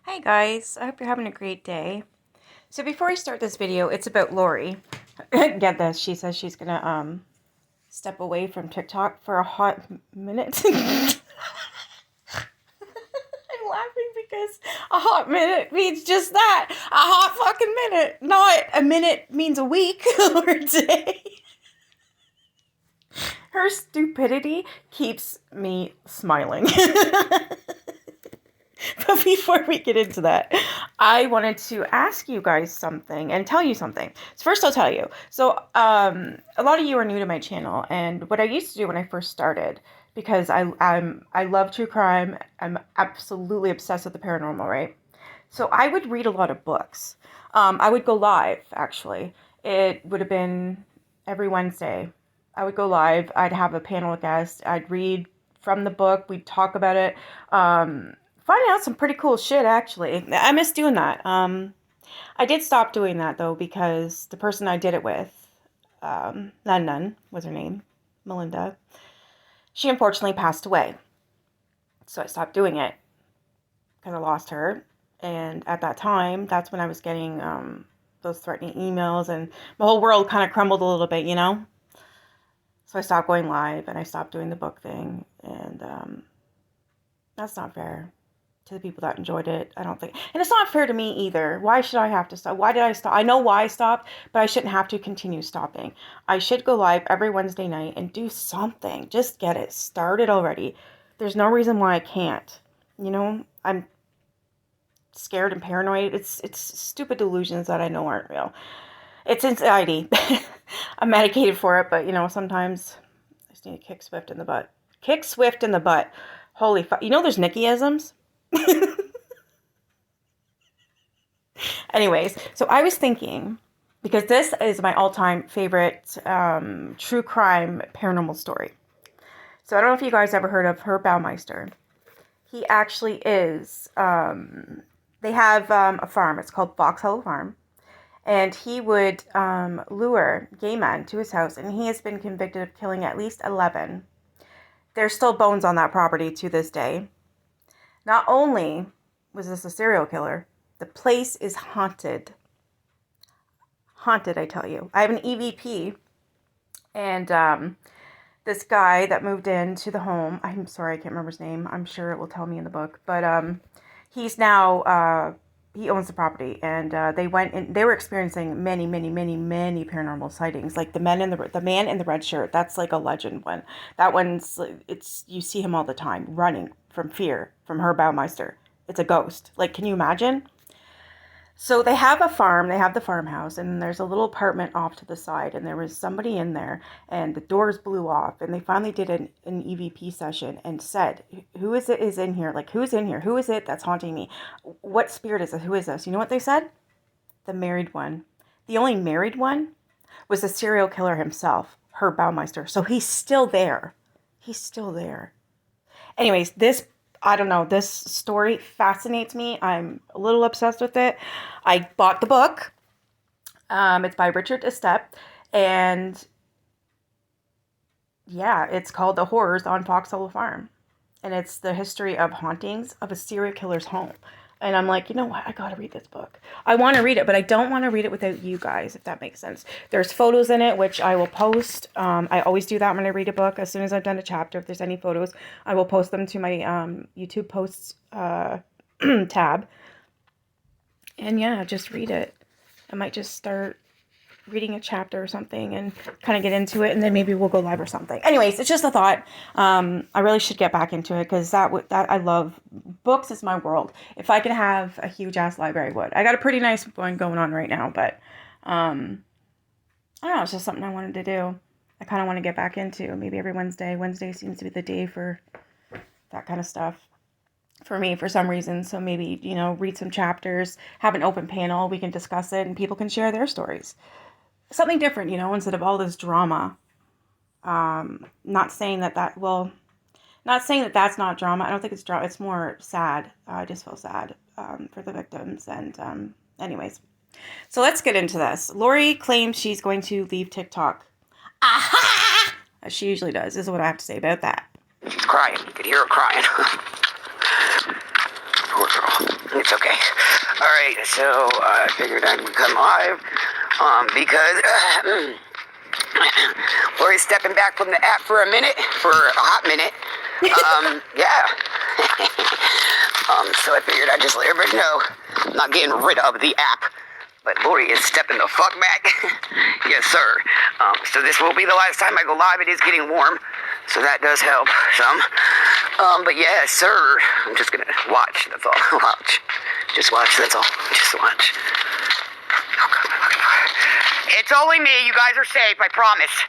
Hi guys, I hope you're having a great day. So before I start this video, it's about Lori. Get this, she says she's gonna step away from TikTok for a hot minute. I'm laughing because a hot minute means just that. A hot fucking minute. Not a minute means a week or a day. Her stupidity keeps me smiling. But before we get into that, I wanted to ask you guys something and tell you something. So first I'll tell you. So a lot of you are new to my channel, and what I used to do when I first started, because I love true crime, I'm absolutely obsessed with the paranormal, right? So I would read a lot of books. I would go live, actually. It would have been every Wednesday. I would go live. I'd have a panel of guests. I'd read from the book. We'd talk about it. Finding out some pretty cool shit, actually. I miss doing that. I did stop doing that, though, because the person I did it with, Nun was her name, Melinda, she unfortunately passed away. So I stopped doing it because I lost her. And at that time, that's when I was getting those threatening emails, and my whole world kind of crumbled a little bit, you know? So I stopped going live, and I stopped doing the book thing, and that's not fair to the people that enjoyed it, I don't think. And it's not fair to me either. Why should I have to stop? Why did I stop? I know why I stopped, but I shouldn't have to continue stopping. I should go live every Wednesday night and do something. Just get it started already. There's no reason why I can't. You know, I'm scared and paranoid. It's stupid delusions that I know aren't real. It's anxiety. I'm medicated for it, but you know, sometimes I just need to kick Swift in the butt. Kick Swift in the butt. Holy fuck. You know there's Nikki-isms? Anyways, so I was thinking, because this is my all-time favorite true crime paranormal story. So I don't know if you guys ever heard of Herb Baumeister. He actually is, they have a farm. It's called Fox Hollow Farm. And he would lure gay men to his house, and he has been convicted of killing at least 11. There's still bones on that property to this day. Not only was this a serial killer, the place is haunted. Haunted, I tell you. I have an EVP, and this guy that moved into the home, I'm sorry, I can't remember his name. I'm sure it will tell me in the book. But he's now, he owns the property, and they went in, they were experiencing many paranormal sightings. Like the man in the red shirt, that's like a legend one. That one's, you see him all the time, running from fear, from Herb Baumeister. It's a ghost. Like, can you imagine? So they have a farm, they have the farmhouse, and there's a little apartment off to the side, and there was somebody in there, and the doors blew off, and they finally did an EVP session and said, who is in here? Like, who's in here? Who is it that's haunting me? What spirit is it? Who is this? You know what they said? The married one. The only married one was the serial killer himself, Herb Baumeister. So he's still there. He's still there. Anyways, I don't know, this story fascinates me. I'm a little obsessed with it. I bought the book. It's by Richard Estep. And yeah, it's called The Horrors on Fox Hollow Farm. And it's the history of hauntings of a serial killer's home. And I'm like, you know what? I gotta read this book. I want to read it, but I don't want to read it without you guys, if that makes sense. There's photos in it, which I will post. I always do that when I read a book. As soon as I've done a chapter, if there's any photos, I will post them to my YouTube posts tab. And yeah, just read it. I might just start reading a chapter or something and kind of get into it, and then maybe we'll go live or something. Anyways, it's just a thought. I really should get back into it, because that I love books. Is my world. If I could have a huge ass library, I would. I got a pretty nice one going on right now, but I don't know, it's just something I wanted to do. I kind of want to get back into maybe every Wednesday. Wednesday seems to be the day for that kind of stuff for me, for some reason. So maybe, you know, read some chapters, have an open panel, we can discuss it, and people can share their stories. Something different, you know, instead of all this drama. Not saying that that's not drama. I don't think it's drama. It's more sad. I just feel sad for the victims. And anyways, so let's get into this. Lori claims she's going to leave TikTok. Aha! As she usually does. This is what I have to say about that. She's crying. You could hear her crying. Poor girl. It's okay. Alright, so I figured I'd come live because Lori's stepping back from the app for a hot minute. Yeah. So I figured I'd just let everybody know I'm not getting rid of the app, but Lori is stepping the fuck back. Yes, sir. So this will be the last time I go live. It is getting warm, so that does help some. But yeah, sir, I'm just gonna watch. That's all. Watch. Just watch. That's all. Just watch. Oh, God. It's only me. You guys are safe. I promise.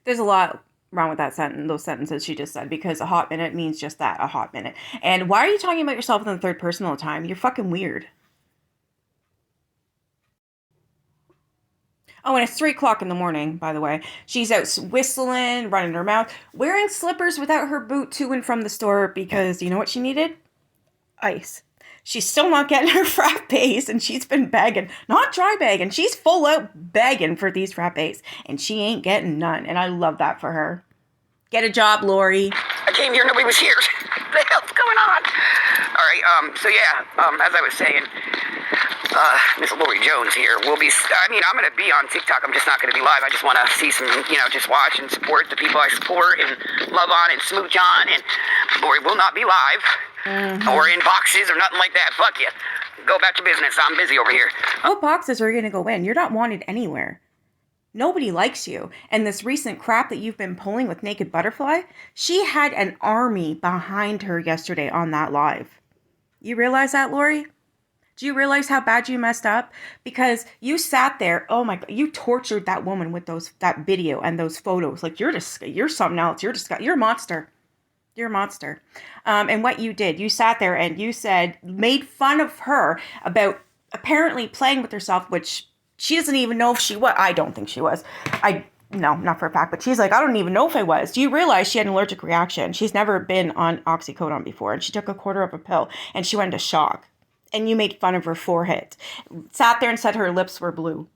There's a lot wrong with that sentence, those sentences she just said, because a hot minute means just that, a hot minute. And why are you talking about yourself in the third person all the time? You're fucking weird. Oh, and it's 3 o'clock in the morning, by the way. She's out whistling, running her mouth, wearing slippers without her boot to and from the store because you know what she needed? Ice. She's still not getting her frappes, and she's been begging, not dry begging, she's full out begging for these frappes, and she ain't getting none, and I love that for her. Get a job, Lori. I came here, nobody was here. What the hell's going on? All right, so yeah, as I was saying, Miss Lori Jones here will be, I'm going to be on TikTok. I'm just not going to be live. I just want to see some, just watch and support the people I support and love on and smooch on, and Lori will not be live. Or in boxes or nothing like that. Fuck you. Go about your business. I'm busy over here. What boxes are you going to go in? You're not wanted anywhere. Nobody likes you. And this recent crap that you've been pulling with Naked Butterfly, she had an army behind her yesterday on that live. You realize that, Lori? Do you realize how bad you messed up? Because you sat there, oh my God, you tortured that woman with that video and those photos. Like, you're something else. You're a monster. You're a monster. And what you did, you sat there and you made fun of her about apparently playing with herself, which she doesn't even know if she was. I don't think she was. No, not for a fact, but she's like, I don't even know if I was. Do you realize she had an allergic reaction? She's never been on oxycodone before, and she took a quarter of a pill, and she went into shock. And you made fun of her forehead. Sat there and said her lips were blue.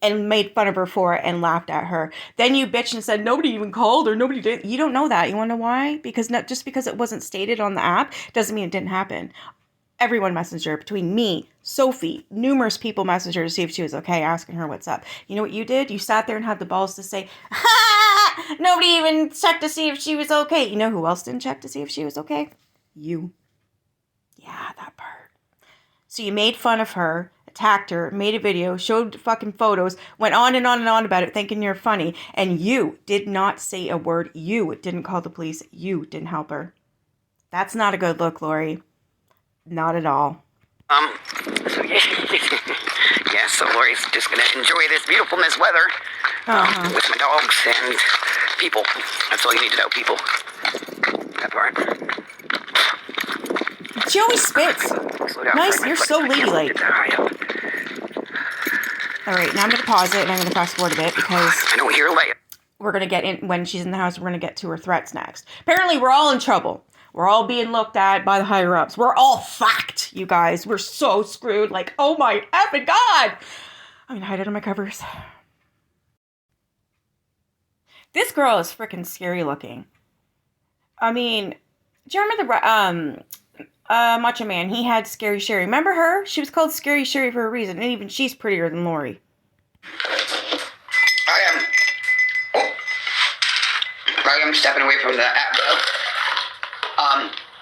And made fun of her for it and laughed at her. Then you bitched and said, nobody even called or nobody did. You don't know that. You want to know why? Because just because it wasn't stated on the app doesn't mean it didn't happen. Everyone messaged her, between me, Sophie, numerous people messaged her to see if she was okay, asking her what's up. You know what you did? You sat there and had the balls to say, ha! Nobody even checked to see if she was okay. You know who else didn't check to see if she was okay? You. Yeah, that part. So you made fun of her, attacked her, made a video, showed fucking photos, went on and on and on about it, thinking you're funny, and you did not say a word. You didn't call the police. You didn't help her. That's not a good look, Lori. Not at all. So yeah, so Lori's just gonna enjoy this beautifulness weather with my dogs and people. That's all you need to know, people. That part. She always spits. Nice, you're so ladylike. Alright, now I'm going to pause it and I'm going to fast forward a bit because I don't hear late. We're going to get in, when she's in the house, we're going to get to her threats next. Apparently, we're all in trouble. We're all being looked at by the higher-ups. We're all fucked, you guys. We're so screwed. Like, oh my effing God. I'm going to hide it on my covers. This girl is freaking scary looking. I mean, do you remember the Macho Man? He had Scary Sherry. Remember her? She was called Scary Sherry for a reason, and even she's prettier than Lori. I am stepping away from the app, though.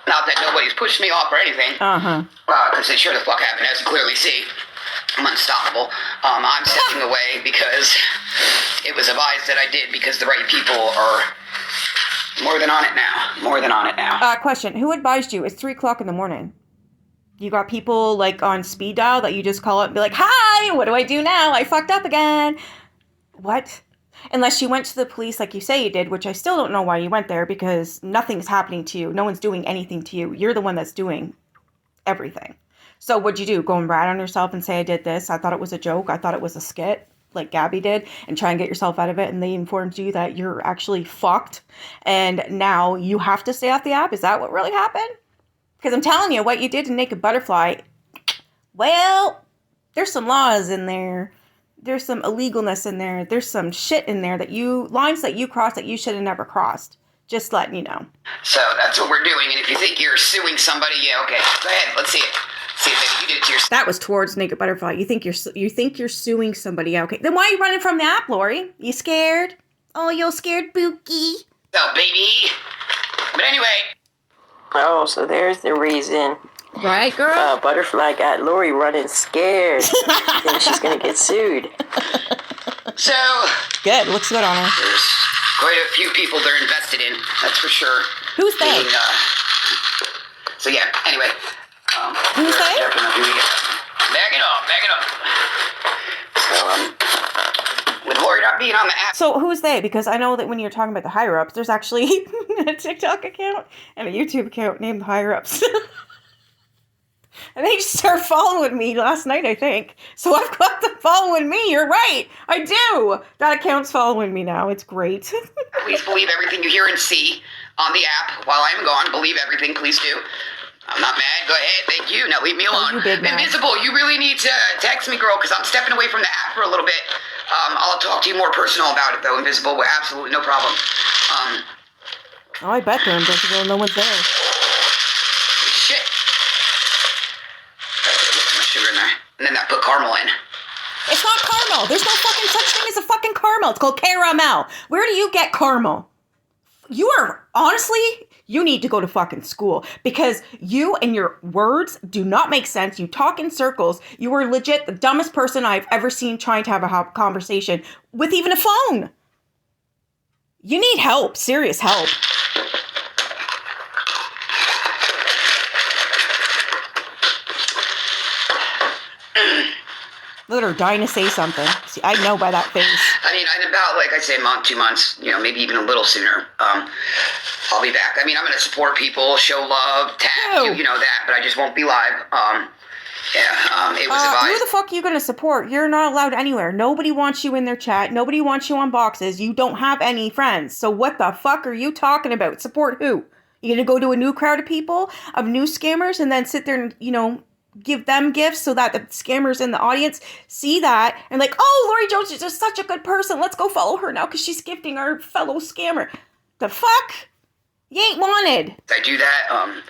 Not that nobody's pushed me off or anything. Because they sure the fuck haven't, as you clearly see. I'm unstoppable. I'm stepping away because it was advised that I did because the right people are more than on it now. More than on it now. Question. Who advised you? It's 3 o'clock in the morning. You got people like on speed dial that you just call up and be like, hi, what do I do now? I fucked up again. What? Unless you went to the police like you say you did, which I still don't know why you went there because nothing's happening to you. No one's doing anything to you. You're the one that's doing everything. So what'd you do? Go and rat on yourself and say I did this? I thought it was a joke. I thought it was a skit like Gabby did and try and get yourself out of it. And they informed you that you're actually fucked. And now you have to stay off the app. Is that what really happened? Because I'm telling you, what you did to Naked Butterfly, well, there's some laws in there. There's some illegalness in there. There's some shit in there lines that you crossed that you should have never crossed. Just letting you know. So that's what we're doing. And if you think you're suing somebody, yeah, okay. Go ahead. Let's see it. See, baby, you did it to yourself. That was towards Naked Butterfly. You think you're suing somebody? Okay, then why are you running from the app, Lori? You scared? Oh, you're scared, Bookie. So, baby. But anyway. Oh, so there's the reason. Right, girl? Butterfly got Lori running scared. Then she's gonna get sued. So. Good, looks good on her. There's quite a few people they're invested in, that's for sure. Who's they? So, yeah, anyway. Who's they? Back it up. So, with Lori not being on the app. So who's they? Because I know that when you're talking about the higher ups, there's actually a TikTok account and a YouTube account named the higher ups. And they just started following me last night, I think. So I've got them following me. You're right. I do. That account's following me now. It's great. Please believe everything you hear and see on the app while I'm gone. Believe everything. Please do. I'm not mad. Go ahead. Thank you. Now leave me alone. You big man. Invisible, you really need to text me, girl, because I'm stepping away from the app for a little bit. I'll talk to you more personal about it, though. Invisible, absolutely no problem. Oh, I bet they're invisible. No one's there. Shit. Put some sugar in there. And then that put caramel in. It's not caramel. There's no fucking such thing as a fucking caramel. It's called caramel. Where do you get caramel? You are, honestly, you need to go to fucking school because you and your words do not make sense. You talk in circles. You are legit the dumbest person I've ever seen trying to have a conversation with even a phone. You need help, serious help. Look at her dying to say something. See, I know by that face. I mean, in about, like I say, a month, 2 months, maybe even a little sooner, I'll be back. I mean, I'm going to support people, show love, tag, you know that, but I just won't be live. It was advised. Who the fuck are you going to support? You're not allowed anywhere. Nobody wants you in their chat. Nobody wants you on boxes. You don't have any friends. So what the fuck are you talking about? Support who? You going to go to a new crowd of people, of new scammers, and then sit there and, give them gifts so that the scammers in the audience see that and like, oh, Lori Jones is just such a good person. Let's go follow her now because she's gifting our fellow scammer. The fuck? You ain't wanted. I do that.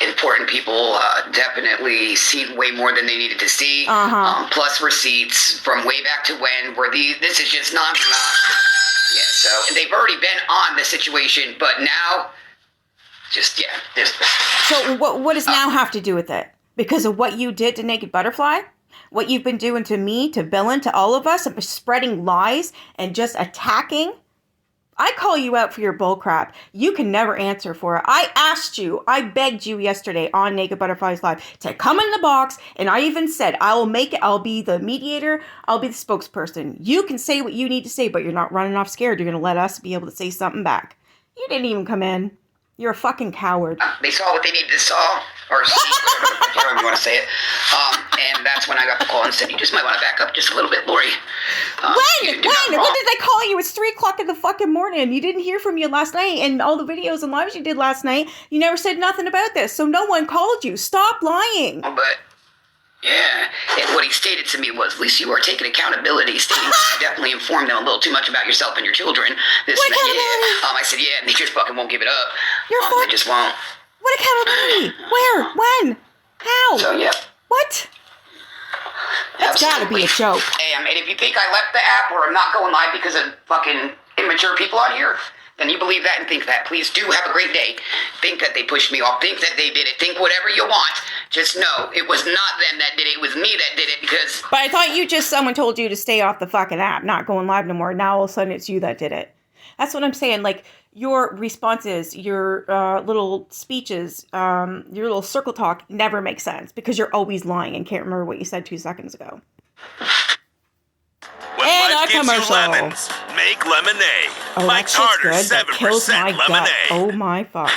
Important people definitely seen way more than they needed to see. Plus receipts from way back to when where this is just nonstop. Yeah, so and they've already been on the situation, but now just So what does now have to do with it? Because of what you did to Naked Butterfly? What you've been doing to me, to Billin, to all of us, and spreading lies and just attacking? I call you out for your bullcrap. You can never answer for it. I asked you, I begged you yesterday on Naked Butterflies Live to come in the box, and I even said, I will make it, I'll be the mediator, I'll be the spokesperson. You can say what you need to say, but you're not running off scared. You're going to let us be able to say something back. You didn't even come in. You're a fucking coward. They saw what they needed to saw, or see, however you want to say it. And that's when I got the call and said, you just might want to back up just a little bit, Lori. When? When did they call you? It's 3 o'clock in the fucking morning. You didn't hear from you last night, and all the videos and lives you did last night, you never said nothing about this, so no one called you. Stop lying. But, yeah, and what he stated to me was, at least you are taking accountability, stating you definitely informed them a little too much about yourself and your children. This and that, yeah. I said, yeah, and they just fucking won't give it up. They just won't. What accountability? Where? When? How? So, yeah. What? That's gotta be a joke. And if you think I left the app or I'm not going live because of fucking immature people on here, then you believe that and think that. Please do have a great day. Think that they pushed me off. Think that they did it. Think whatever you want. Just know it was not them that did it. It was me that did it because... But I thought someone told you to stay off the fucking app, not going live no more. Now all of a sudden it's you that did it. That's what I'm saying. Like, your responses, your little speeches, your little circle talk never makes sense because you're always lying and can't remember what you said 2 seconds ago. When and life a gives commercial. you lemons, make lemonade. Oh, Mike that shit's good. Carter's That 7% kills my lemonade. gut. Oh my fuck.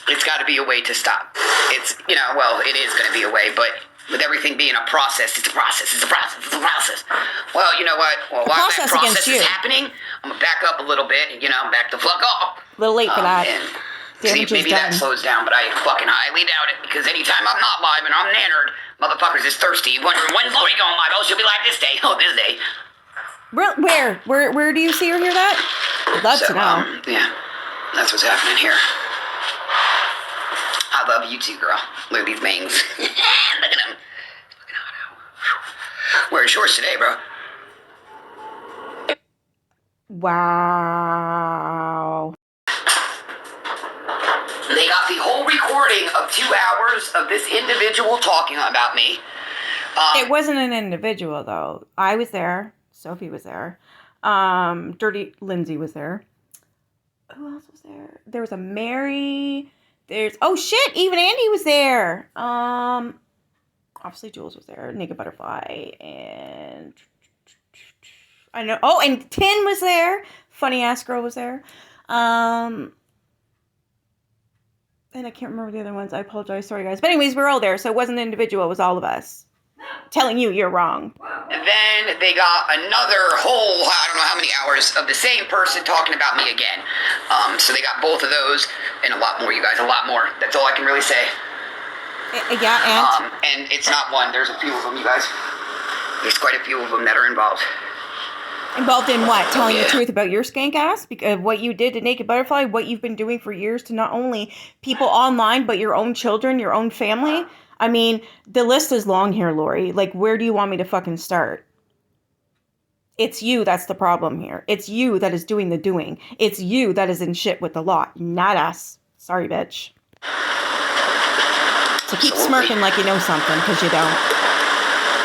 It's got to be a way to stop. It's, well, it is going to be a way, but with everything being a process, it's a process. Well, you know what? Well, while that process is happening, I'm going to back up a little bit and, back the fuck off. A little late for that. See if maybe that slows down, but I fucking highly doubt it, because anytime I'm not live and I'm nannered, motherfuckers is thirsty, wondering, when's Lori going live? Oh, she'll be live this day. Oh, this day. Where do you see or hear that? I'd love to know. Yeah, that's what's happening here. I'd love you too, girl. Look at these bangs. Look at them. Wearing shorts today, bro. Wow. They got the whole recording of 2 hours of this individual talking about me. It wasn't an individual, though. I was there. Sophie was there. Dirty Lindsay was there. Who else was there? There was a Mary. Oh shit, even Andy was there. Obviously Jules was there. Naked Butterfly and I know. Oh, and Tin was there. Funny ass girl was there. And I can't remember the other ones. I apologize. Sorry, guys. But anyways, we're all there, so it wasn't an individual. It was all of us telling you you're wrong. And then they got another whole, I don't know how many hours of the same person talking about me again. So they got both of those and a lot more, you guys, a lot more. That's all I can really say. Yeah, and it's not one. There's a few of them, you guys. There's quite a few of them that are involved. Involved in what? Telling the truth about your skank ass? Because what you did to Naked Butterfly, what you've been doing for years to not only people online, but your own children, your own family. I mean, the list is long here, Lori. Like, where do you want me to fucking start? It's you that's the problem here. It's you that is doing the doing. It's you that is in shit with the law, not us. Sorry, bitch. So keep smirking like you know something, because you don't.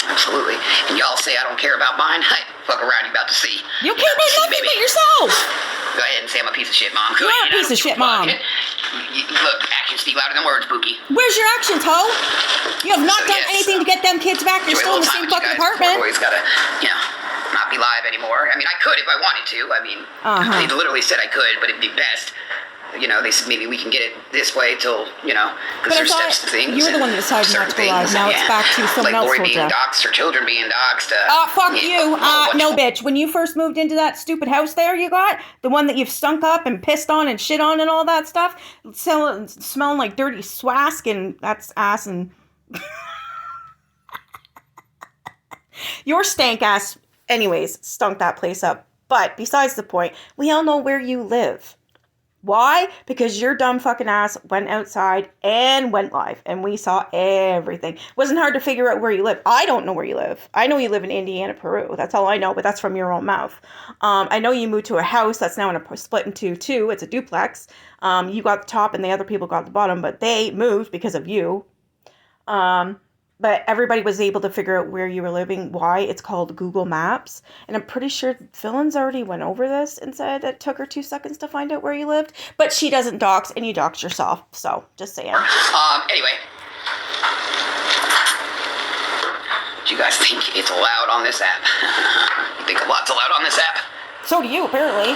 Absolutely. And y'all say I don't care about mine. Fuck around, you about to see. You don't care about nothing but yourself. Go ahead and say I'm a piece of shit, Mom. You are a piece of shit, Mom. Look, actions speak louder than words, Pookie. Where's your actions, ho? You have not done anything to get them kids back. You're still in the same fucking apartment. Always gotta, not be live anymore. I mean, I could if I wanted to. I mean, they literally said I could, but it'd be best. They said maybe we can get it this way till, because there's steps to things. You were the one that decided not to go live. Now it's back to someone else. Like Lori being doxxed, her children being doxxed. Fuck you. No, bitch. When you first moved into that stupid house there you got, the one that you've stunk up and pissed on and shit on and all that stuff, smelling like dirty swask and that's ass and... Your stank ass, anyways, stunk that place up. But besides the point, we all know where you live. Why? Because your dumb fucking ass went outside and went live. And we saw everything. It wasn't hard to figure out where you live. I don't know where you live. I know you live in Indiana, Peru. That's all I know, but that's from your own mouth. I know you moved to a house that's now split into 2. It's a duplex. You got the top and the other people got the bottom, but they moved because of you. But everybody was able to figure out where you were living, why. It's called Google Maps. And I'm pretty sure Villains already went over this and said that it took her 2 seconds to find out where you lived. But she doesn't dox, and you dox yourself. So, just saying. Anyway. Do you guys think it's allowed on this app? You think a lot's allowed on this app? So do you, apparently.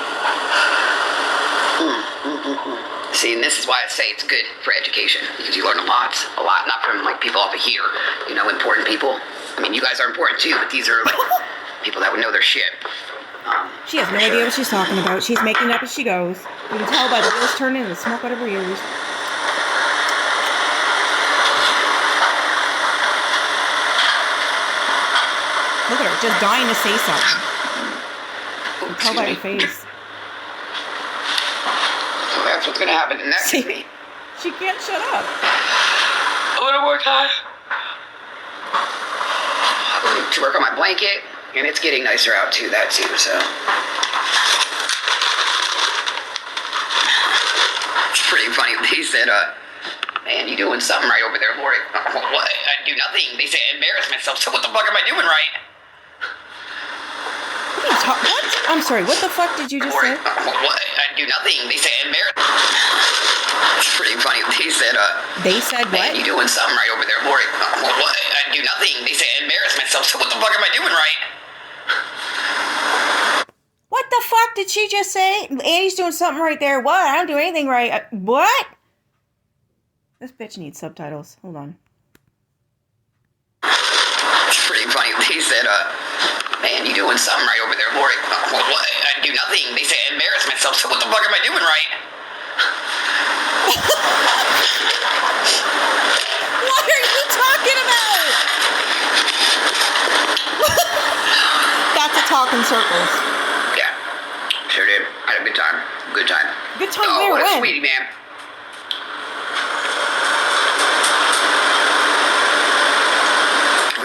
See, and this is why I say it's good for education, because you learn a lot, not from, people off of here, important people. I mean, you guys are important too, but these are, people that would know their shit. She has no idea what she's talking about. She's making it up as she goes. You can tell by the wheels turning and the smoke out of her ears. Look at her, just dying to say something. You can tell by her face. So that's what's gonna happen next. She can't shut up. A little more time. To work on my blanket, and it's getting nicer out too, so. It's pretty funny. They said, man, you doing something right over there, Lori. What? I do nothing. They say I embarrass myself, so what the fuck am I doing right? What? I'm sorry, what the fuck did you just say? What? I do nothing. They say I embarrass. It's pretty funny. They said, They said what? Man, you doing something right over there, Lori. What? I do nothing. They say I embarrass myself, so what the fuck am I doing right? What the fuck did she just say? Annie's doing something right there. What? I don't do anything right. What? This bitch needs subtitles. Hold on. It's pretty funny. They said, man, you doing something right over there, Lori. What? I do nothing. They say I embarrass myself, so what the fuck am I doing right? What are you talking about? That's a talk in circles. Yeah, sure did. I had a good time. Good time. Good time oh, where? What When? a sweetie, man.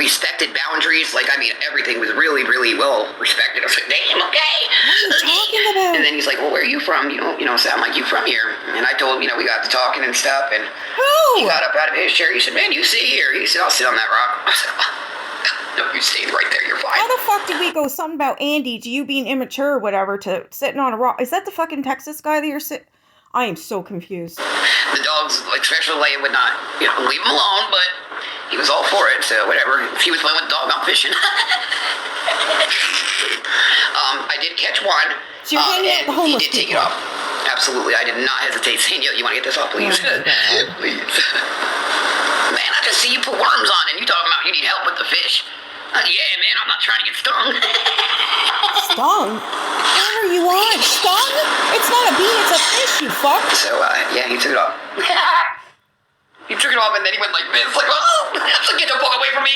respected boundaries. Like, I mean, everything was really, really well respected. I was like, damn, okay. What are you talking about? And then he's like, well, where are you from? You don't sound like you from here. And I told him, we got to talking and stuff. And he Who? got up out of his chair. He said, man, you sit here. He said, I'll sit on that rock. I said, no, you stay right there. You're fine. How the fuck did we go something about Andy to you being immature or whatever to sitting on a rock? Is that the fucking Texas guy that you're sitting? I am so confused. The dogs, like, Special Leia would not, leave him alone, but he was all for it, so whatever. If he was playing with the dog, I'm fishing. I did catch one. So you're hanging out with the homeless he did take people. it off. Absolutely. I did not hesitate saying, you want to get this off, please? Oh my God. Please. Man, I just see you put worms on and you talking about you need help with the fish. Yeah, man, I'm not trying to get stung. Stung? What are you on? Stung? It's not a bee, it's a fish, you fuck. So, yeah, he took it off. He took it off and then he went like this, like, oh, get the fuck away from me.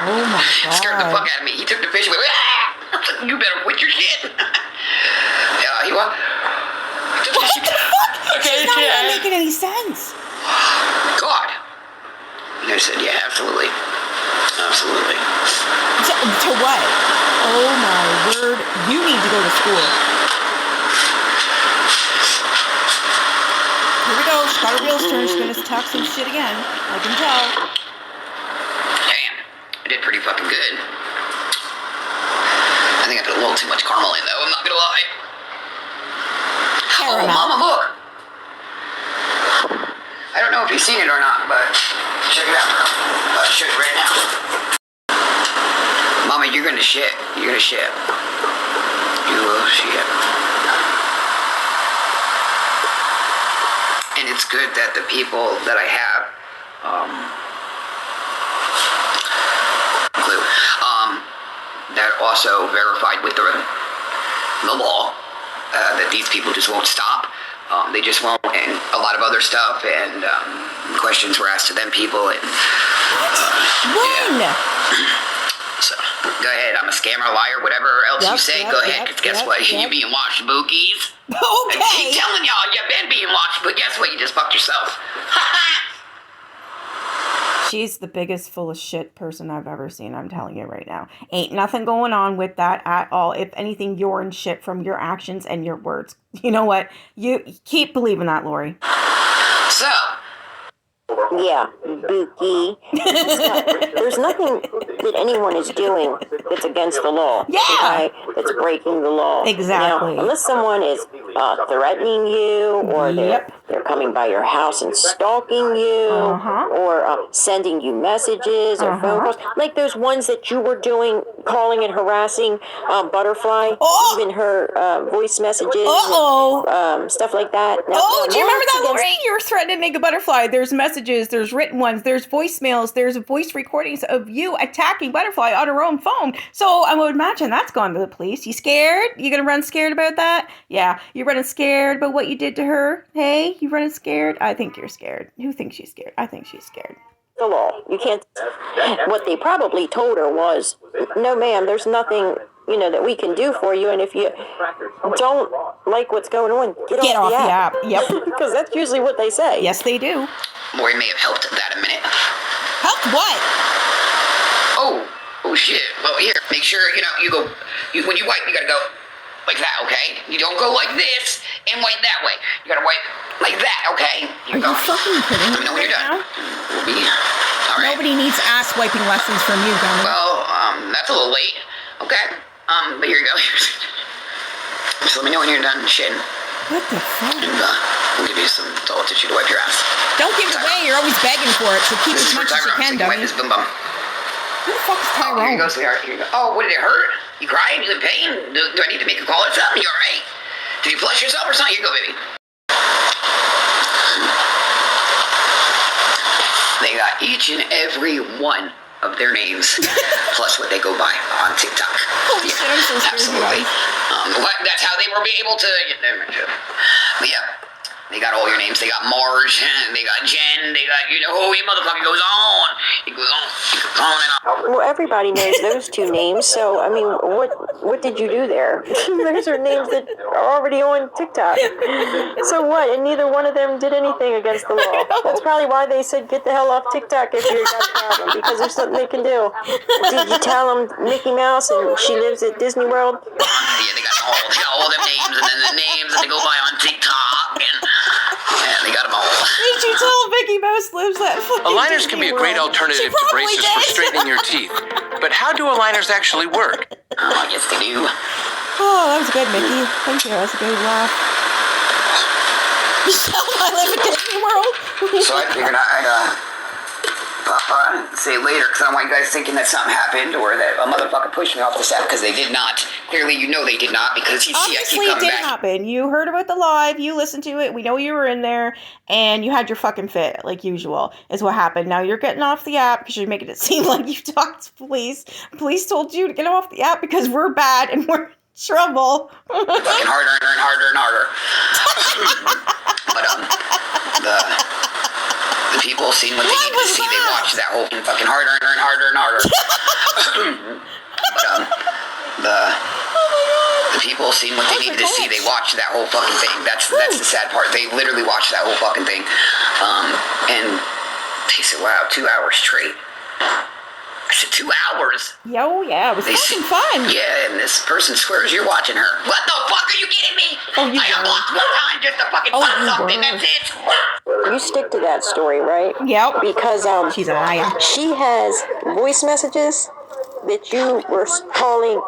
Oh my God. Scared the fuck out of me. He took the fish and went, ah! I was like, you better quit your shit. Yeah, he was. What the fuck? Okay, It's not even making any sense. God. And I said, yeah, absolutely. Absolutely. To what? Oh my word. You need to go to school. Here we go. Scarville's turn. She's gonna talk some shit again. I can tell. Damn. I did pretty fucking good. I think I put a little too much caramel in, though. I'm not gonna lie. Caramel. Oh, Mama, look. I don't know if you've seen it or not, but check it out. I'll show you right now. Mama, you're gonna shit. You're gonna shit. You will shit. And it's good that the people that I have, that also verified with the law, that these people just won't stop. They just won't, and a lot of other stuff, and questions were asked to them people, and When? yeah. So go ahead, I'm a scammer, liar, whatever else you say. Go ahead, because guess what? You being watched, bookies. I Okay. keep telling y'all, you've been being watched, but guess what? You just fucked yourself. She's the biggest full of shit person I've ever seen. I'm telling you right now. Ain't nothing going on with that at all. If anything, you're in shit from your actions and your words. You know what? You keep believing that, Lori. So, Yeah, Bookie. There's nothing that anyone is doing that's against the law. Yeah. Okay? That's breaking the law. Exactly. Now, unless someone is threatening you, or Yep. they're coming by your house and stalking you, or sending you messages or phone calls, like those ones that you were doing, calling and harassing Butterfly, Oh! even her voice messages, Uh-oh. stuff like that. Now, Oh, do you remember that, that's Lori? against- You were threatening to make a butterfly. There's messages, there's written ones, there's voicemails, there's voice recordings of you attacking Butterfly on her own phone. So I would imagine that's gone to the police. You scared? You gonna run scared about that? Yeah, you're running scared about what you did to her? Hey, you running scared? I think you're scared. Who thinks she's scared? I think she's scared. The law. You can't. What they probably told her was, "No, ma'am. There's nothing, that we can do for you. And if you don't like what's going on, get off the app." Yep. Because that's usually what they say. Yes, they do. Lori may have helped that a minute. Help what? Oh shit. Well, here, make sure, you go, when you wipe, you gotta go like that, okay? You don't go like this and wipe that way. You gotta wipe like that, okay? Are you fucking kidding Let me me know when right you're done. now? We'll be, all right. Nobody needs ass wiping lessons from you, Gunner. Well, that's a little late, okay? But here you go. Just let me know when you're done shitting, What the fuck? and we'll give you some toilet tissue to wipe your ass. Don't give it away. You're always begging for it, so keep This is as for much as you Tyrone, so can, you can wipe dummy. this bum bum. Who the fuck is Oh, here you Tyrone? go, sweetheart. Here you go. Oh, what did it hurt? You crying? You in pain? Do I need to make a call or something? You alright? Did you flush yourself or something? Here you go, baby. They got each and every one of their names, plus what they go by on TikTok. Holy shit, I'm so scared, Absolutely. guys. That's how they were able to. But yeah. They got all your names. They got Marge. They got Jen. They got, oh, he motherfucker goes on. He goes on. He goes on and on. Well, everybody knows those two names, so, I mean, what did you do there? Those are names that are already on TikTok. So what? And neither one of them did anything against the law. That's probably why they said, get the hell off TikTok if you got a problem, because there's something they can do. Did you tell them Mickey Mouse and she lives at Disney World? Yeah, they got all them names, and then the names that they go by on TikTok, and yeah, they got them all. Did you tell Mickey Mouse lives at fucking Aligners can Disney be a great World? alternative She to probably braces for did. straightening your teeth. But how do aligners actually work? Oh, I guess they do. Oh, that was good, Mickey. Thank you. That was a good laugh. You tell him I live at Disney World? So I figured I'd say later, because I don't want you guys thinking that something happened or that a motherfucker pushed me off this app, because they did not. Clearly, they did not, because you see, I keep Obviously, it coming did back. happen. You heard about the live, you listened to it, we know you were in there, and you had your fucking fit, like usual, is what happened. Now you're getting off the app because you're making it seem like you talked to police. Police told you to get off the app because we're bad and we're in trouble. Fucking harder and harder and harder. But, the people seen what they needed to see. They watched that whole fucking harder and harder and harder. But, the people seen what they needed to see. They watched that whole fucking thing. That's the sad part. They literally watched that whole fucking thing. And they said, wow, 2 hours straight. I said, 2 hours? Yo, yeah, it was fucking fun. Yeah, and this person swears you're watching her. What the fuck, are you kidding me? Oh, you I got were. lost one time just to fucking find something, that's it. You stick to that story, right? Yep. Because She's a liar. she has voice messages that you were calling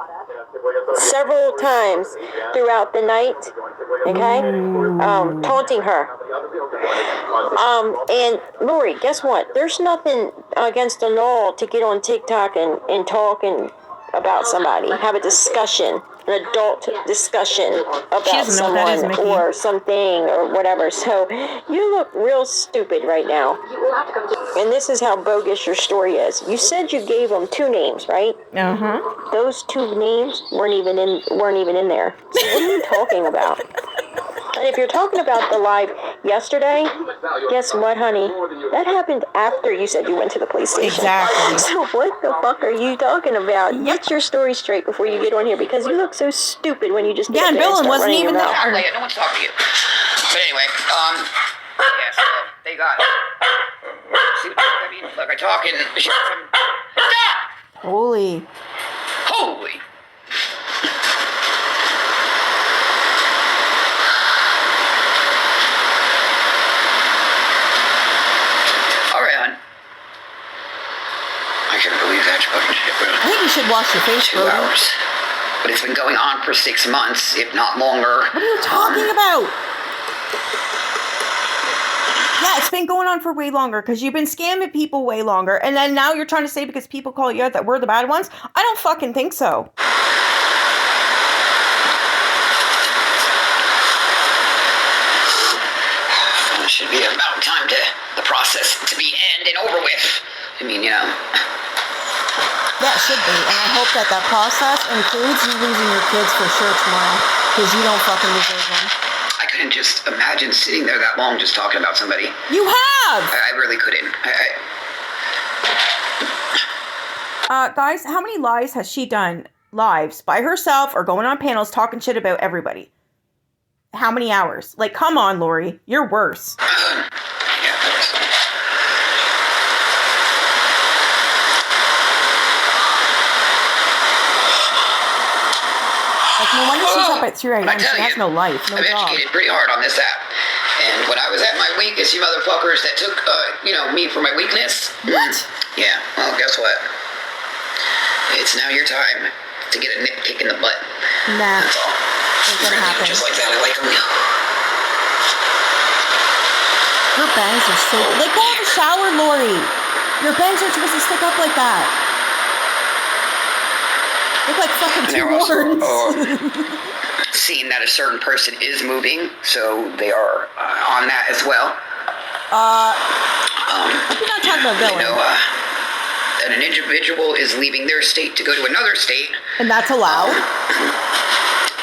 several times throughout the night, okay? Taunting her. And Lori, guess what? There's nothing against the law to get on TikTok and talk about somebody, have a discussion, an adult discussion about doesn't know what that is, someone Mickey. or something or whatever. So you look real stupid right now. And this is how bogus your story is. You said you gave them 2 names, right? Uh-huh. Those 2 names weren't even in there. So what are you talking about? And if you're talking about the live yesterday, guess what, honey? That happened after you said you went to the police station. Exactly. So what the fuck are you talking about? Get your story straight before you get on here, because you look so stupid when you just get Yeah, up and there Dylan start wasn't running even your mouth. there. No one's talking to you. But anyway, yeah, so they got. See what I mean? Like I talk and stop! Holy. Holy! Alright, hon. I couldn't believe that fucking shit, bro. I think you should wash your face, 2 Brody. hours. But it's been going on for 6 months, if not longer. What are you talking about? Yeah, it's been going on for way longer because you've been scamming people way longer. And then now you're trying to say because people call you out that we're the bad ones? I don't fucking think so. It should be about time to the process to be end and over with. I mean, Yeah, it should be. And I hope that process includes you losing your kids for sure tomorrow because you don't fucking deserve them. I couldn't just imagine sitting there that long just talking about somebody. You have! I really couldn't. Guys, how many lives has she done? Lives by herself or going on panels talking shit about everybody? How many hours? Like, come on, Lori. You're worse. Yeah, Like, no wonder she's up at 3 a.m. I tell She has you, no life, no I've job. educated pretty hard on this app. And when I was at my weakest, you motherfuckers that took, me for my weakness. What? Yeah, well, guess what? It's now your time to get a nip kick in the butt. Nah, That's all. ain't gonna happen. Just like that, I like them. Your bangs are so... Like, go in the shower, Lori. Your bangs aren't supposed to stick up like that. Look like fucking 2 horns. Seeing that a certain person is moving, so they are on that as well. You're not talking about Dylan. That an individual is leaving their state to go to another state. And that's allowed.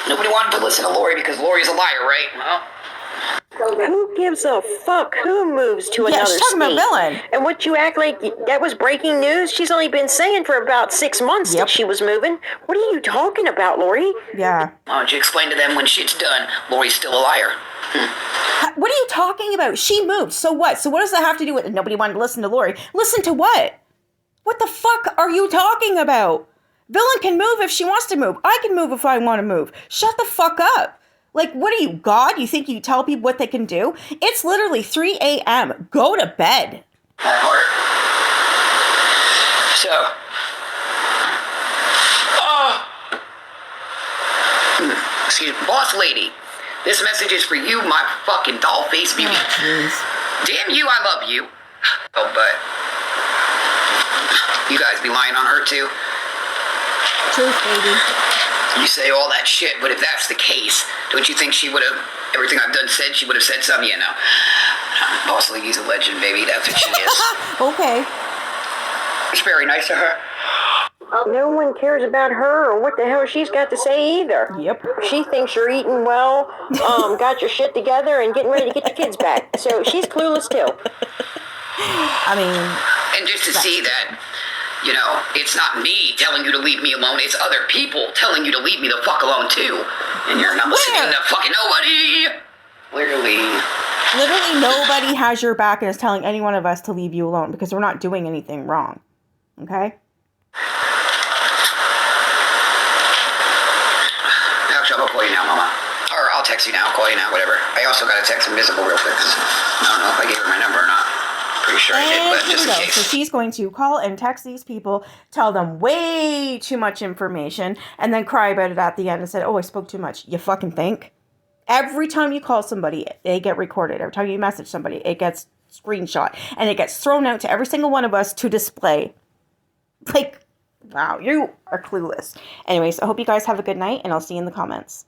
Nobody wanted to listen to Lori because Lori's a liar, right? Well, Who gives a fuck who moves to Yeah, another she's talking about state? Villain. And what you act like that was breaking news? She's only been saying for about 6 months Yep. that she was moving. What are you talking about, Lori? Yeah. Why don't you explain to them when shit's done, Lori's still a liar? What are you talking about? She moved. So what? So what does that have to do with it? Nobody wanted to listen to Lori. Listen to what? What the fuck are you talking about? Villain can move if she wants to move. I can move if I want to move. Shut the fuck up. Like, what are you, God? You think you tell people what they can do? It's literally 3 a.m. Go to bed. That part. So. Excuse me, boss lady. This message is for you, my fucking doll face beauty. Damn you, I love you. Oh, but you guys be lying on her too. Truth, baby. You say all that shit, but if that's the case, don't you think she would have, everything I've done said, she would have said something, you know? Boss lady's a legend, baby. That's what she is. Okay. It's very nice of her. No one cares about her or what the hell she's got to say either. Yep. She thinks you're eating well, got your shit together, and getting ready to get your kids back. So she's clueless too. I mean, And just to see that, you know, it's not me telling you to leave me alone, it's other people telling you to leave me the fuck alone too. And you're not listening to fucking nobody. Literally. literally nobody has your back and is telling any one of us to leave you alone because we're not doing anything wrong. Okay? Actually, I'll call you now, Mama. Or I'll text you now, call you now, whatever. I also got to text Invisible real quick because I don't know if I gave her my number or not. Pretty sure I did, And but here just we in go. case. So she's going to call and text these people, tell them way too much information, and then cry about it at the end and said, oh, I spoke too much. You fucking think? Every time you call somebody, they get recorded. Every time you message somebody, it gets screenshot. And it gets thrown out to every single one of us to display. Like, wow, you are clueless. Anyways, I hope you guys have a good night, and I'll see you in the comments.